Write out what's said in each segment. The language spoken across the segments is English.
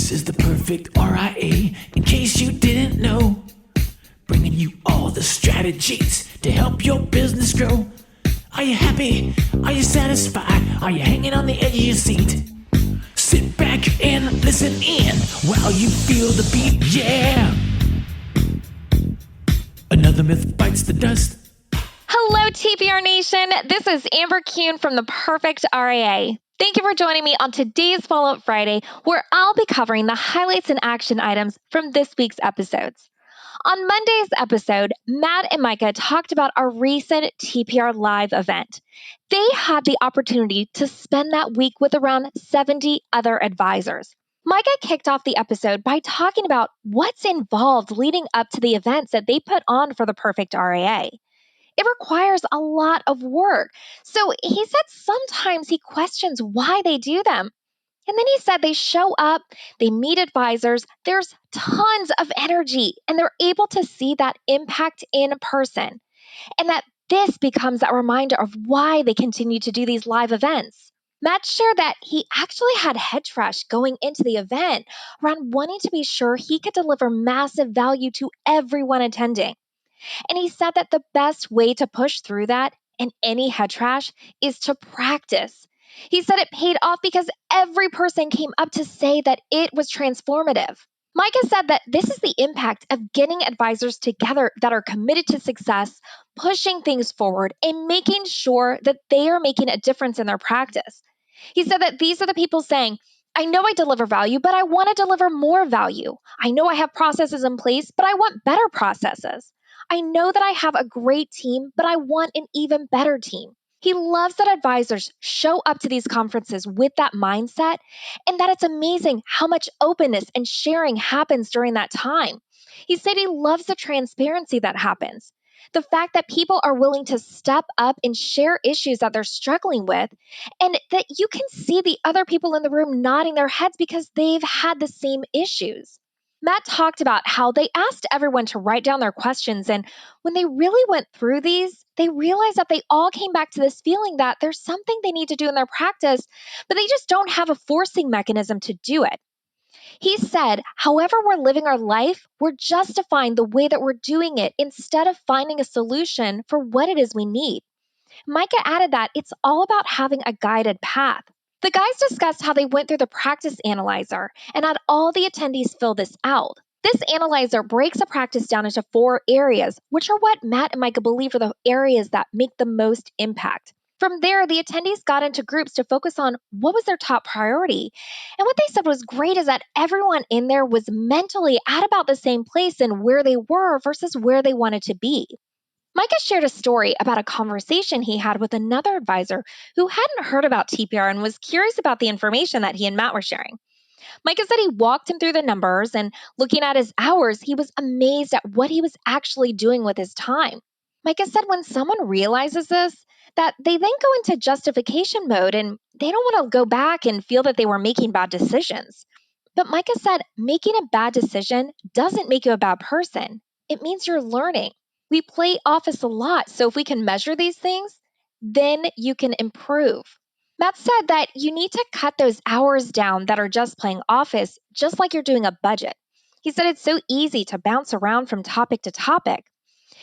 This is the perfect RIA, in case you didn't know. Bringing you all the strategies to help your business grow. Are you happy? Are you satisfied? Are you hanging on the edge of your seat? Sit back and listen in while you feel the beat, yeah! Another myth bites the dust. Hello, TPR Nation. This is Amber Kuhn from the Perfect RIA. Thank you for joining me on today's Follow-Up Friday, where I'll be covering the highlights and action items from this week's episodes. On Monday's episode, Matt and Micah talked about our recent TPR Live event. They had the opportunity to spend that week with around 70 other advisors. Micah kicked off the episode by talking about what's involved leading up to the events that they put on for the Perfect RIA. It requires a lot of work. So he said sometimes he questions why they do them. And then he said they show up, they meet advisors, there's tons of energy, and they're able to see that impact in person. And that this becomes a reminder of why they continue to do these live events. Matt shared that he actually had head trash going into the event around wanting to be sure he could deliver massive value to everyone attending. And he said that the best way to push through that and any head trash is to practice. He said it paid off because every person came up to say that it was transformative. Micah said that this is the impact of getting advisors together that are committed to success, pushing things forward, and making sure that they are making a difference in their practice. He said that these are the people saying, I know I deliver value, but I want to deliver more value. I know I have processes in place, but I want better processes. I know that I have a great team, but I want an even better team. He loves that advisors show up to these conferences with that mindset and that it's amazing how much openness and sharing happens during that time. He said he loves the transparency that happens. The fact that people are willing to step up and share issues that they're struggling with, and that you can see the other people in the room nodding their heads because they've had the same issues. Matt talked about how they asked everyone to write down their questions, and when they really went through these, they realized that they all came back to this feeling that there's something they need to do in their practice, but they just don't have a forcing mechanism to do it. He said, however we're living our life, we're justifying the way that we're doing it instead of finding a solution for what it is we need. Micah added that it's all about having a guided path. The guys discussed how they went through the practice analyzer and had all the attendees fill this out. This analyzer breaks a practice down into 4 areas, which are what Matt and Micah believe are the areas that make the most impact. From there, the attendees got into groups to focus on what was their top priority. And what they said was great is that everyone in there was mentally at about the same place in where they were versus where they wanted to be. Micah shared a story about a conversation he had with another advisor who hadn't heard about TPR and was curious about the information that he and Matt were sharing. Micah said he walked him through the numbers, and looking at his hours, he was amazed at what he was actually doing with his time. Micah said when someone realizes this, that they then go into justification mode and they don't want to go back and feel that they were making bad decisions. But Micah said making a bad decision doesn't make you a bad person. It means you're learning. We play office a lot, so if we can measure these things, then you can improve. Matt said that you need to cut those hours down that are just playing office, just like you're doing a budget. He said it's so easy to bounce around from topic to topic.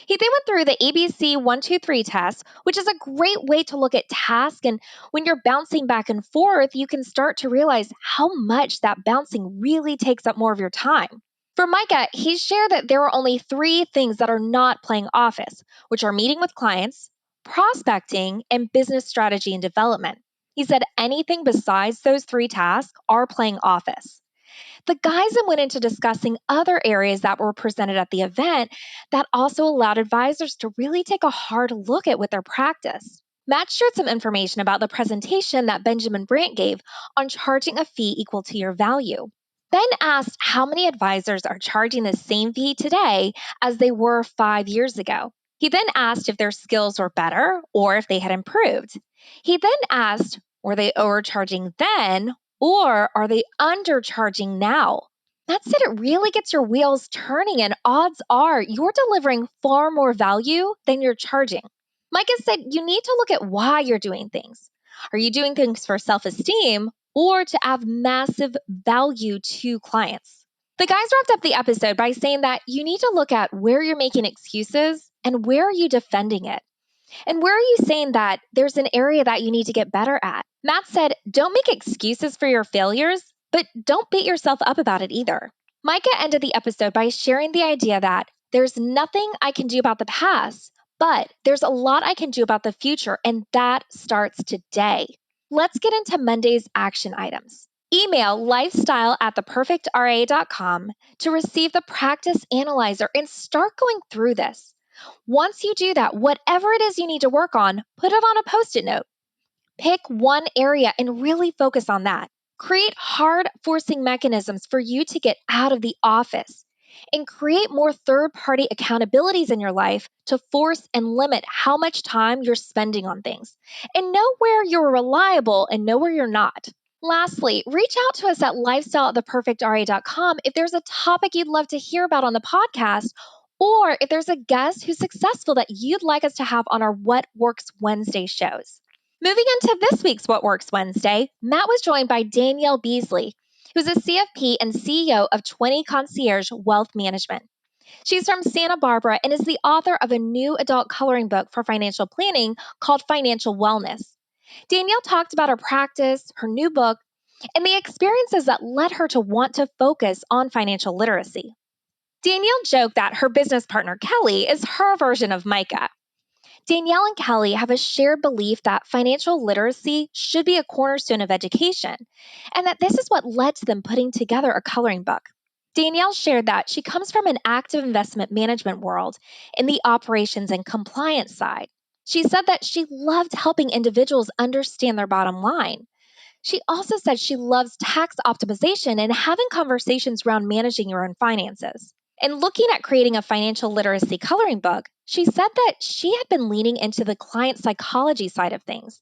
He then went through the ABC 1, 2, 3 test, which is a great way to look at tasks. And when you're bouncing back and forth, you can start to realize how much that bouncing really takes up more of your time. For Micah, he shared that there are only 3 things that are not playing office, which are meeting with clients, prospecting, and business strategy and development. He said anything besides those 3 tasks are playing office. The guys then went into discussing other areas that were presented at the event that also allowed advisors to really take a hard look at with their practice. Matt shared some information about the presentation that Benjamin Brandt gave on charging a fee equal to your value. Ben asked how many advisors are charging the same fee today as they were 5 years ago. He then asked if their skills were better or if they had improved. He then asked, were they overcharging then or are they undercharging now? That said, it really gets your wheels turning, and odds are you're delivering far more value than you're charging. Micah said you need to look at why you're doing things. Are you doing things for self-esteem or to add massive value to clients. The guys wrapped up the episode by saying that you need to look at where you're making excuses and where are you defending it. And where are you saying that there's an area that you need to get better at? Matt said, don't make excuses for your failures, but don't beat yourself up about it either. Micah ended the episode by sharing the idea that there's nothing I can do about the past, but there's a lot I can do about the future, and that starts today. Let's get into Monday's action items. Email lifestyle@theperfectra.com to receive the practice analyzer and start going through this. Once you do that, whatever it is you need to work on, put it on a post-it note. Pick one area and really focus on that. Create hard forcing mechanisms for you to get out of the office and create more third-party accountabilities in your life to force and limit how much time you're spending on things. And know where you're reliable and know where you're not. Lastly, reach out to us at lifestyle@theperfectra.com if there's a topic you'd love to hear about on the podcast, or if there's a guest who's successful that you'd like us to have on our What Works Wednesday shows. Moving into this week's What Works Wednesday, Matt was joined by Danielle Beasley, who's a CFP and CEO of 20 Concierge Wealth Management. She's from Santa Barbara and is the author of a new adult coloring book for financial planning called Financial Wellness. Danielle talked about her practice, her new book, and the experiences that led her to want to focus on financial literacy. Danielle joked that her business partner, Kelly, is her version of Micah. Danielle and Kelly have a shared belief that financial literacy should be a cornerstone of education, and that this is what led to them putting together a coloring book. Danielle shared that she comes from an active investment management world in the operations and compliance side. She said that she loved helping individuals understand their bottom line. She also said she loves tax optimization and having conversations around managing your own finances. In looking at creating a financial literacy coloring book, she said that she had been leaning into the client psychology side of things.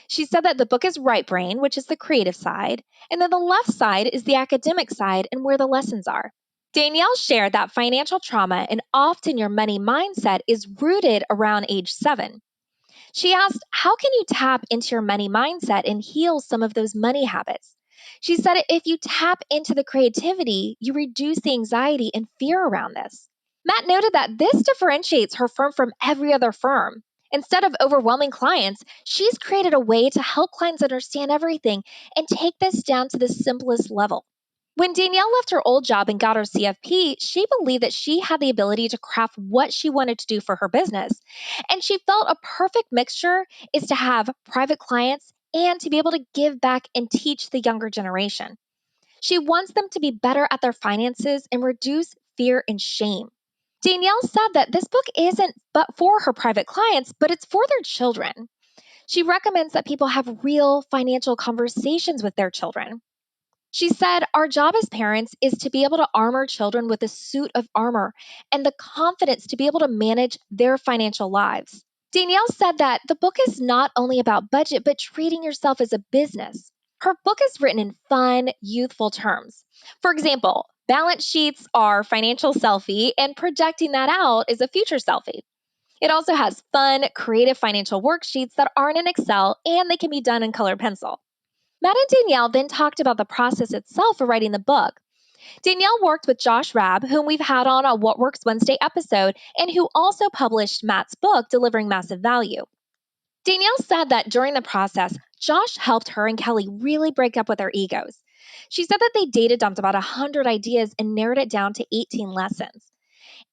She said that the book is right brain, which is the creative side, and then the left side is the academic side and where the lessons are. Danielle shared that financial trauma and often your money mindset is rooted around age 7. She asked, how can you tap into your money mindset and heal some of those money habits? She said, if you tap into the creativity, you reduce the anxiety and fear around this. Matt noted that this differentiates her firm from every other firm. Instead of overwhelming clients, she's created a way to help clients understand everything and take this down to the simplest level. When Danielle left her old job and got her CFP, she believed that she had the ability to craft what she wanted to do for her business. And she felt a perfect mixture is to have private clients and to be able to give back and teach the younger generation. She wants them to be better at their finances and reduce fear and shame. Danielle said that this book isn't but for her private clients, but it's for their children. She recommends that people have real financial conversations with their children. She said, our job as parents is to be able to arm our children with a suit of armor and the confidence to be able to manage their financial lives. Danielle said that the book is not only about budget, but treating yourself as a business. Her book is written in fun, youthful terms. For example, balance sheets are financial selfie, and projecting that out is a future selfie. It also has fun, creative financial worksheets that aren't in Excel and they can be done in colored pencil. Matt and Danielle then talked about the process itself for writing the book. Danielle worked with Josh Rabb, whom we've had on a What Works Wednesday episode, and who also published Matt's book, Delivering Massive Value. Danielle said that during the process, Josh helped her and Kelly really break up with their egos. She said that they data dumped about 100 ideas and narrowed it down to 18 lessons.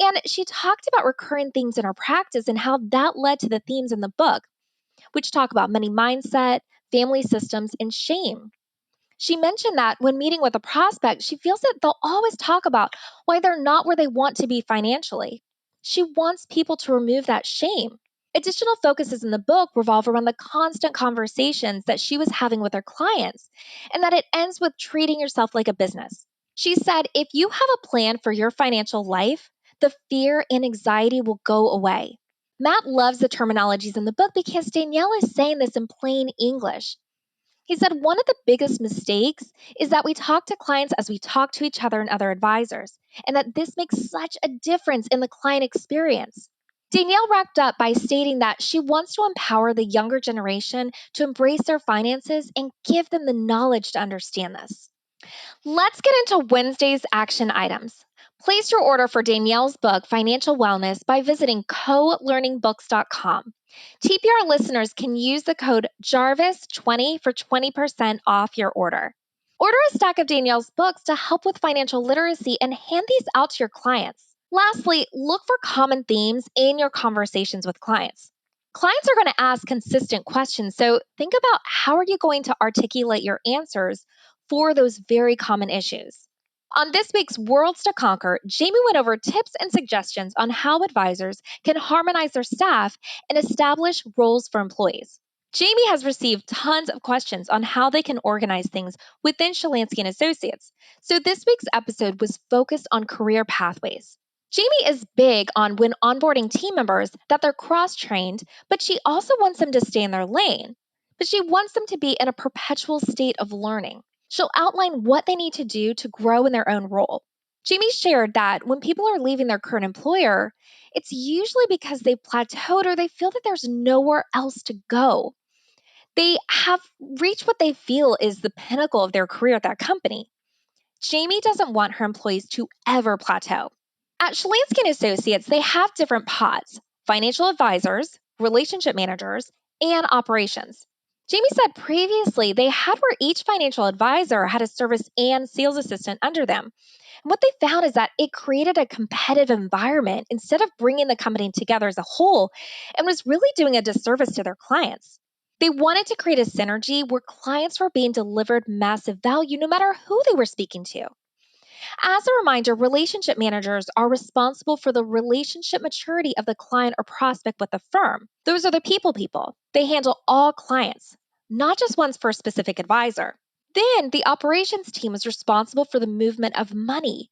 And she talked about recurring themes in her practice and how that led to the themes in the book, which talk about money mindset, family systems, and shame. She mentioned that when meeting with a prospect, she feels that they'll always talk about why they're not where they want to be financially. She wants people to remove that shame. Additional focuses in the book revolve around the constant conversations that she was having with her clients, and that it ends with treating yourself like a business. She said, if you have a plan for your financial life, the fear and anxiety will go away. Matt loves the terminologies in the book because Danielle is saying this in plain English. He said one of the biggest mistakes is that we talk to clients as we talk to each other and other advisors, and that this makes such a difference in the client experience. She said, one of the biggest mistakes is that we talk to clients as we talk to each other and other advisors, and that this makes such a difference in the client experience. And that this makes such a difference in the client experience. And that this makes such a difference in the client experience. Danielle wrapped up by stating that she wants to empower the younger generation to embrace their finances and give them the knowledge to understand this. Let's get into Wednesday's action items. Place your order for Danielle's book, Financial Wellness, by visiting colearningbooks.com. TPR listeners can use the code Jarvis20 for 20% off your order. Order a stack of Danielle's books to help with financial literacy and hand these out to your clients. Lastly, look for common themes in your conversations with clients. Clients are going to ask consistent questions, so think about how are you going to articulate your answers for those very common issues. On this week's Worlds to Conquer, Jamie went over tips and suggestions on how advisors can harmonize their staff and establish roles for employees. Jamie has received tons of questions on how they can organize things within Shalansky and Associates, so this week's episode was focused on career pathways. Jamie is big on when onboarding team members that they're cross-trained, but she also wants them to stay in their lane. But she wants them to be in a perpetual state of learning. She'll outline what they need to do to grow in their own role. Jamie shared that when people are leaving their current employer, it's usually because they've plateaued or they feel that there's nowhere else to go. They have reached what they feel is the pinnacle of their career at that company. Jamie doesn't want her employees to ever plateau. At Shalansky and Associates, they have different pods: financial advisors, relationship managers, and operations. Jamie said previously they had where each financial advisor had a service and sales assistant under them. And what they found is that it created a competitive environment instead of bringing the company together as a whole, and was really doing a disservice to their clients. They wanted to create a synergy where clients were being delivered massive value no matter who they were speaking to. As a reminder, relationship managers are responsible for the relationship maturity of the client or prospect with the firm. Those are the people. They handle all clients, not just ones for a specific advisor. Then the operations team is responsible for the movement of money.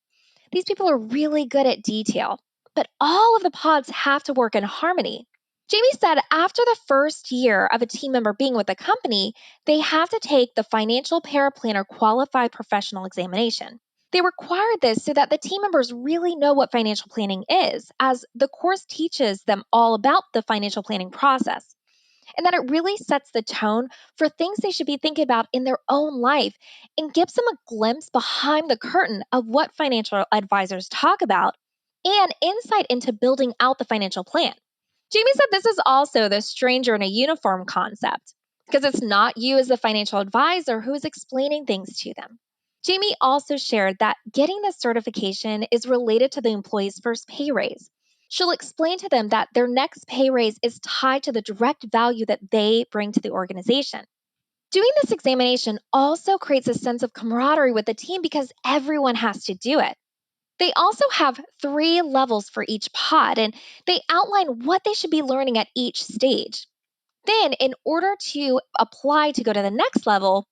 These people are really good at detail, but all of the pods have to work in harmony. Jamie said after the first year of a team member being with the company, they have to take the Financial Paraplanner Qualified Professional Examination. They require this so that the team members really know what financial planning is, as the course teaches them all about the financial planning process, and that it really sets the tone for things they should be thinking about in their own life and gives them a glimpse behind the curtain of what financial advisors talk about and insight into building out the financial plan. Jamie said this is also the stranger in a uniform concept because it's not you as the financial advisor who is explaining things to them. Jamie also shared that getting this certification is related to the employee's first pay raise. She'll explain to them that their next pay raise is tied to the direct value that they bring to the organization. Doing this examination also creates a sense of camaraderie with the team because everyone has to do it. They also have 3 levels for each pod, and they outline what they should be learning at each stage. Then, in order to apply to go to the next level,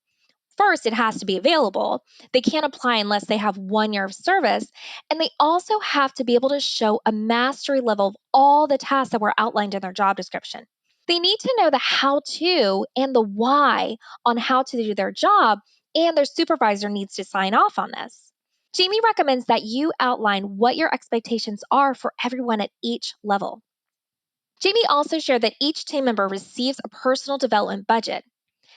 first, it has to be available. They can't apply unless they have 1 year of service. And they also have to be able to show a mastery level of all the tasks that were outlined in their job description. They need to know the how to and the why on how to do their job, and their supervisor needs to sign off on this. Jamie recommends that you outline what your expectations are for everyone at each level. Jamie also shared that each team member receives a personal development budget.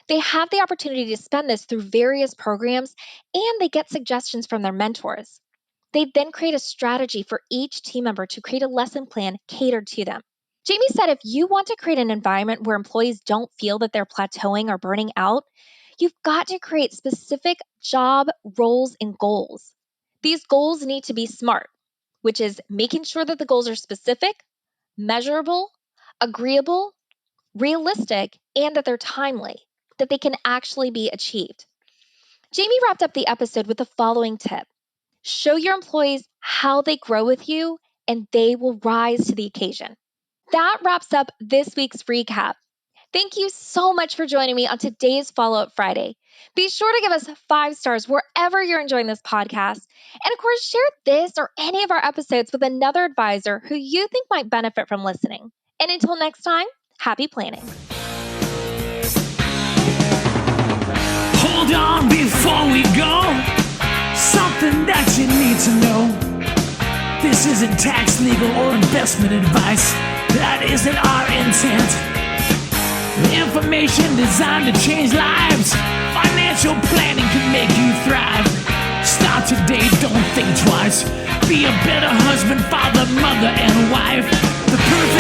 They have the opportunity to spend this through various programs, and they get suggestions from their mentors. They then create a strategy for each team member to create a lesson plan catered to them. Jamie said if you want to create an environment where employees don't feel that they're plateauing or burning out, you've got to create specific job roles and goals. These goals need to be SMART, which is making sure that the goals are specific, measurable, agreeable, realistic, and that they're timely, that they can actually be achieved. Jamie wrapped up the episode with the following tip: show your employees how they grow with you, and they will rise to the occasion. That wraps up this week's recap. Thank you so much for joining me on today's Follow Up Friday. Be sure to give us 5 stars wherever you're enjoying this podcast. And of course, share this or any of our episodes with another advisor who you think might benefit from listening. And until next time, happy planning. Hold on before we go. Something that you need to know. This isn't tax, legal, or investment advice. That isn't our intent. Information designed to change lives. Financial planning can make you thrive. Start today, don't think twice. Be a better husband, father, mother, and wife. The perfect